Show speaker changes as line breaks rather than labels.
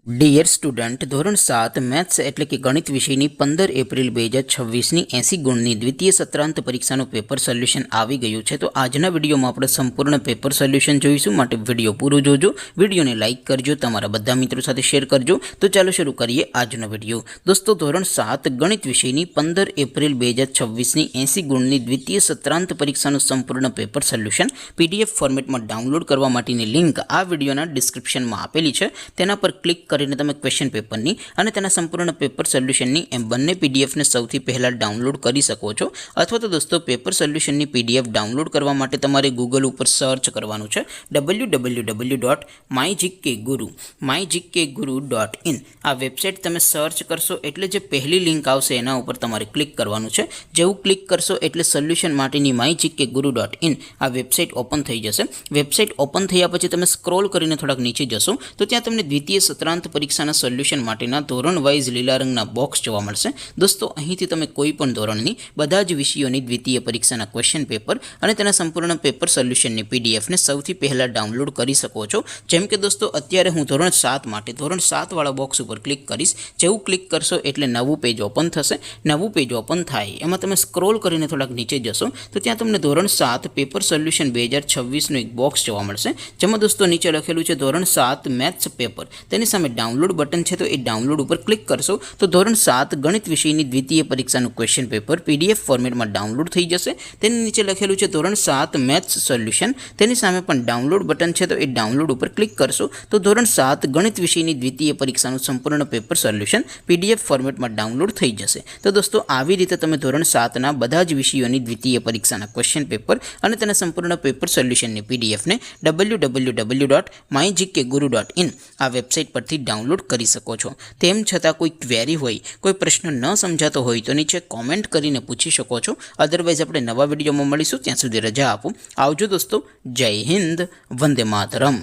Dear student, ધોરણ 7 maths એટલે કે ગણિત વિષયની 15 એપ્રિલ 2026ની 80 ગુણની દ્વિતીય સત્રાંત પરીક્ષાનું પેપર સોલ્યુશન આવી ગયું છે. તો આજના વિડીયોમાં આપણે સંપૂર્ણ પેપર સોલ્યુશન જોઈશું, માટે વિડીયો પૂરો જોજો. વિડીયોને લાઇક કરજો, તમારા બધા મિત્રો સાથે શેર કરજો. તો ચાલો શરૂ કરીએ આજનો વિડીયો. દોસ્તો, ધોરણ 7 ગણિત વિષયની 15 એપ્રિલ 2026ની 80 ગુણની દ્વિતીય સત્રાંત પરીક્ષાનું સંપૂર્ણ પેપર સોલ્યુશન PDF ફોર્મેટમાં ડાઉનલોડ કરવા માટેની લિંક આ વિડીયોના ડિસ્ક્રિપ્શનમાં આપેલી છે. તેના પર ક્લિક કરીને તમે ક્વેશ્ચન પેપરની અને તેના સંપૂર્ણ પેપર સોલ્યુશનની એમ બંને PDFને સૌથી પહેલાં ડાઉનલોડ કરી શકો છો. અથવા તો દોસ્તો, પેપર સોલ્યુશનની PDF ડાઉનલોડ કરવા માટે તમારે ગૂગલ ઉપર સર્ચ કરવાનું છે www.mygkguru.in. આ વેબસાઇટ તમે સર્ચ કરશો એટલે જે પહેલી લિંક આવશે એના ઉપર તમારે ક્લિક કરવાનું છે. જેવું ક્લિક કરશો એટલે સોલ્યુશન માટેની mygkguru.in આ વેબસાઇટ ઓપન થઈ જશે. વેબસાઇટ ઓપન થયા પછી તમે સ્ક્રોલ કરીને થોડાક નીચે જશો તો ત્યાં તમને દ્વિતીય સત્રાંત પરીક્ષાના સોલ્યુશન માટેના ધોરણ વાઇઝ લીલા રંગના બોક્સ જોવા મળશે. દોસ્તો, અહીંથી તમે કોઈ પણ ધોરણની બધા જ વિષયોની દ્વિતીય પરીક્ષાના ક્વેશ્ચન પેપર અને તેના સંપૂર્ણ પેપર સોલ્યુશનની PDFને સૌથી પહેલાં ડાઉનલોડ કરી શકો છો. જેમ કે દોસ્તો, અત્યારે હું ધોરણ 7 માટે ધોરણ 7 વાળા બોક્સ ઉપર ક્લિક કરીશ. જેવું ક્લિક કરશો એટલે નવું પેજ ઓપન થશે. નવું પેજ ઓપન થાય એમાં તમે સ્ક્રોલ કરીને થોડાક નીચે જશો તો ત્યાં તમને ધોરણ 7 પેપર સોલ્યુશન 2026નું એક બોક્સ જોવા મળશે. જેમાં દોસ્તો નીચે લખેલું છે ધોરણ 7 મેથ્સ પેપર. તેની સામે ડાઉનલોડ બટન છે, તો એ ડાઉનલોડ ઉપર ક્લિક કરશો તો ધોરણ 7 ગણિત વિષયની દ્વિતીય પરીક્ષાનું ક્વેશ્ચન પેપર PDF ફોર્મેટમાં ડાઉનલોડ થઈ જશે. તેની નીચે લખેલું છે ધોરણ 7 મેથ્સ સોલ્યુશન. તેની સામે પણ ડાઉનલોડ બટન છે, તો એ ડાઉનલોડ ઉપર ક્લિક કરશો તો ધોરણ 7 ગણિત વિષયની દ્વિતીય પરીક્ષાનું સંપૂર્ણ પેપર સોલ્યુશન PDF ફોર્મેટમાં ડાઉનલોડ થઈ જશે. તો દોસ્તો, આવી રીતે તમે ધોરણ 7ના બધા જ વિષયોની દ્વિતીય પરીક્ષાના ક્વેશ્ચન પેપર અને તેના સંપૂર્ણ પેપર સોલ્યુશનની PDFને www.mygkguru.in આ વેબસાઇટ પરથી ડાઉનલોડ કરી શકો છો. તેમ છતાં કોઈ ક્વેરી હોય, કોઈ પ્રશ્ન ન સમજાતો હોય તો નીચે કોમેન્ટ કરીને પૂછી શકો છો. અદરવાઇઝ આપણે નવા વિડીયોમાં મળીશું. ત્યાં સુધી રજા આપો. આવજો દોસ્તો. જય હિન્દ. વંદે માતરમ.